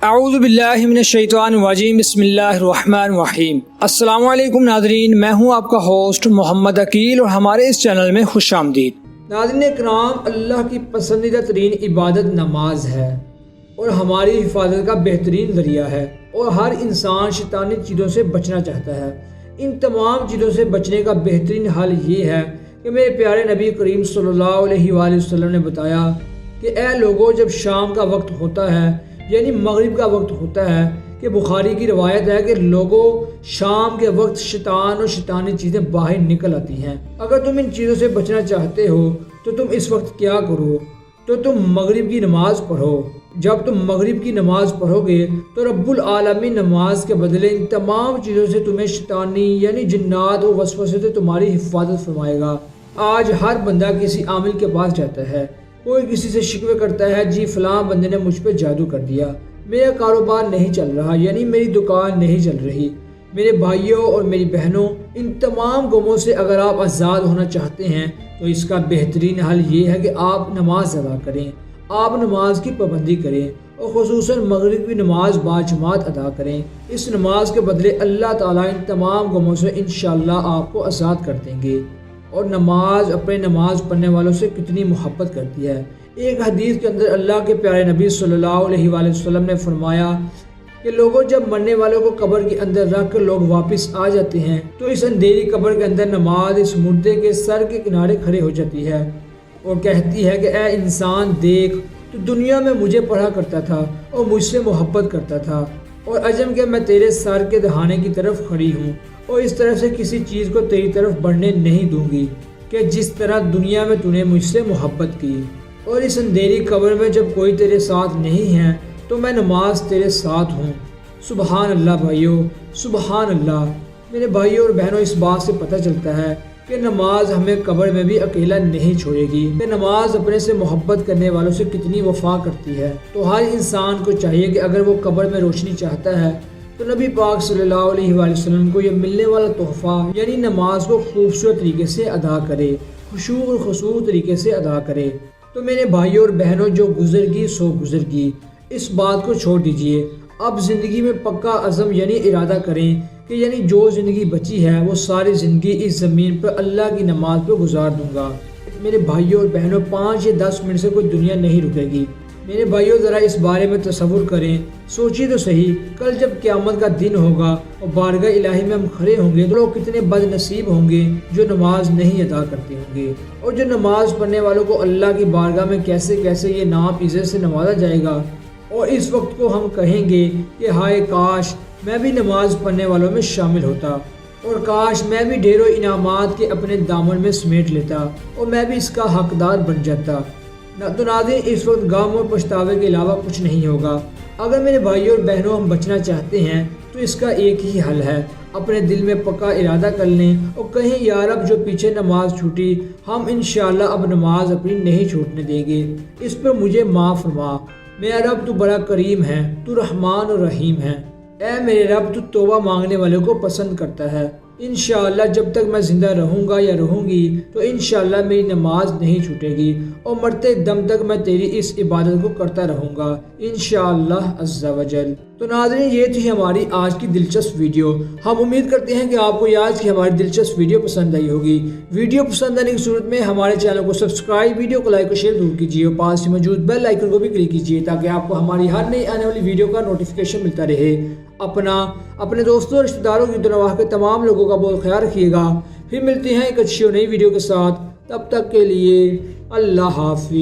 اعوذ باللہ من الشیطان الرجیم، بسم اللہ الرحمن الرحیم۔ السلام علیکم ناظرین، میں ہوں آپ کا ہوسٹ محمد عقیل اور ہمارے اس چینل میں خوش آمدید۔ ناظرین کرام، اللہ کی پسندیدہ ترین عبادت نماز ہے اور ہماری حفاظت کا بہترین ذریعہ ہے، اور ہر انسان شیطانی چیزوں سے بچنا چاہتا ہے۔ ان تمام چیزوں سے بچنے کا بہترین حل یہ ہے کہ میرے پیارے نبی کریم صلی اللہ علیہ وآلہ وسلم نے بتایا کہ اے لوگوں، جب شام کا وقت ہوتا ہے یعنی مغرب کا وقت ہوتا ہے، کہ بخاری کی روایت ہے کہ لوگوں شام کے وقت شیطان اور شیطانی چیزیں باہر نکل آتی ہیں۔ اگر تم ان چیزوں سے بچنا چاہتے ہو تو تم اس وقت کیا کرو؟ تو تم مغرب کی نماز پڑھو۔ جب تم مغرب کی نماز پڑھو گے تو رب العالمین نماز کے بدلے ان تمام چیزوں سے تمہیں شیطانی یعنی جنات و وسوسے سے تمہاری حفاظت فرمائے گا۔ آج ہر بندہ کسی عامل کے پاس جاتا ہے، کوئی کسی سے شکوے کرتا ہے، جی فلاں بندے نے مجھ پہ جادو کر دیا، میرا کاروبار نہیں چل رہا یعنی میری دکان نہیں چل رہی۔ میرے بھائیوں اور میری بہنوں، ان تمام غموں سے اگر آپ آزاد ہونا چاہتے ہیں تو اس کا بہترین حل یہ ہے کہ آپ نماز ادا کریں، آپ نماز کی پابندی کریں اور خصوصاً مغرب کی نماز باجماعت ادا کریں۔ اس نماز کے بدلے اللہ تعالیٰ ان تمام غموں سے انشاءاللہ آپ کو آزاد کر دیں گے۔ اور نماز اپنے نماز پڑھنے والوں سے کتنی محبت کرتی ہے۔ ایک حدیث کے اندر اللہ کے پیارے نبی صلی اللہ علیہ وآلہ وسلم نے فرمایا کہ لوگوں، جب مرنے والوں کو قبر کے اندر رکھ کر لوگ واپس آ جاتے ہیں تو اس اندھیری قبر کے اندر نماز اس مردے کے سر کے کنارے کھڑے ہو جاتی ہے اور کہتی ہے کہ اے انسان دیکھ، تو دنیا میں مجھے پڑھا کرتا تھا اور مجھ سے محبت کرتا تھا، اور عجم کہ میں تیرے سر کے دہانے کی طرف کھڑی ہوں اور اس طرف سے کسی چیز کو تیری طرف بڑھنے نہیں دوں گی کہ جس طرح دنیا میں تو نے مجھ سے محبت کی۔ اور اس اندھیری قبر میں جب کوئی تیرے ساتھ نہیں ہے تو میں نماز تیرے ساتھ ہوں۔ سبحان اللہ بھائیو، سبحان اللہ۔ میرے بھائیوں اور بہنوں، اس بات سے پتہ چلتا ہے کہ نماز ہمیں قبر میں بھی اکیلا نہیں چھوڑے گی، کہ نماز اپنے سے محبت کرنے والوں سے کتنی وفا کرتی ہے۔ تو ہر انسان کو چاہیے کہ اگر وہ قبر میں روشنی چاہتا ہے تو نبی پاک صلی اللہ علیہ وآلہ وسلم کو یہ ملنے والا تحفہ یعنی نماز کو خوبصورت طریقے سے ادا کرے، خشوع اور خضوع طریقے سے ادا کرے۔ تو میرے بھائیوں اور بہنوں، جو گزر گئی سو گزر گئی، اس بات کو چھوڑ دیجئے۔ اب زندگی میں پکا عزم یعنی ارادہ کریں کہ یعنی جو زندگی بچی ہے وہ ساری زندگی اس زمین پر اللہ کی نماز پہ گزار دوں گا۔ میرے بھائیوں اور بہنوں، 5 یا 10 منٹ سے کوئی دنیا نہیں رکے گی۔ میرے بھائیوں، ذرا اس بارے میں تصور کریں، سوچیے تو صحیح، کل جب قیامت کا دن ہوگا اور بارگاہ الہی میں ہم کھڑے ہوں گے تو لوگ کتنے بد نصیب ہوں گے جو نماز نہیں ادا کرتے ہوں گے، اور جو نماز پڑھنے والوں کو اللہ کی بارگاہ میں کیسے کیسے یہ نام عزت سے نوازا جائے گا۔ اور اس وقت کو ہم کہیں گے کہ ہائے کاش میں بھی نماز پڑھنے والوں میں شامل ہوتا، اور کاش میں بھی ڈھیروں انعامات کے اپنے دامن میں سمیٹ لیتا اور میں بھی اس کا حقدار بن جاتا۔ تو ناظرین، اس وقت غم اور پچھتاوے کے علاوہ کچھ نہیں ہوگا۔ اگر میرے بھائیوں اور بہنوں ہم بچنا چاہتے ہیں تو اس کا ایک ہی حل ہے، اپنے دل میں پکا ارادہ کر لیں اور کہیں یا رب جو پیچھے نماز چھوٹی، ہم انشاءاللہ اب نماز اپنی نہیں چھوٹنے دیں گے، اس پر مجھے معاف فرما۔ میرا رب تو بڑا کریم ہے، تو رحمان اور رحیم ہے۔ اے میرے رب، تو توبہ مانگنے والوں کو پسند کرتا ہے۔ انشاءاللہ جب تک میں زندہ رہوں گا یا رہوں گی تو انشاءاللہ میری نماز نہیں چھوٹے گی، اور مرتے دم تک میں تیری اس عبادت کو کرتا رہوں گا انشاءاللہ عز و جل۔ تو ناظرین، یہ تھی ہماری آج کی دلچسپ ویڈیو۔ ہم امید کرتے ہیں کہ آپ کو یہ آج کی ہماری دلچسپ ویڈیو پسند آئی ہوگی۔ ویڈیو پسند آنے کی صورت میں ہمارے چینل کو سبسکرائب، ویڈیو کو لائک اور شیئر ضرور کیجیے، اور پاس ہی موجود بیل آئیکن کو بھی کلک کیجیے تاکہ آپ کو ہماری ہر نئی آنے والی ویڈیو کا نوٹیفیکیشن ملتا رہے۔ اپنے دوستوں اور رشتہ داروں کی طرح کے تمام لوگوں کا بہت خیال رکھیے گا۔ پھر ملتے ہیں ایک اچھی اور نئی ویڈیو کے ساتھ، تب تک کے لیے اللہ حافظ۔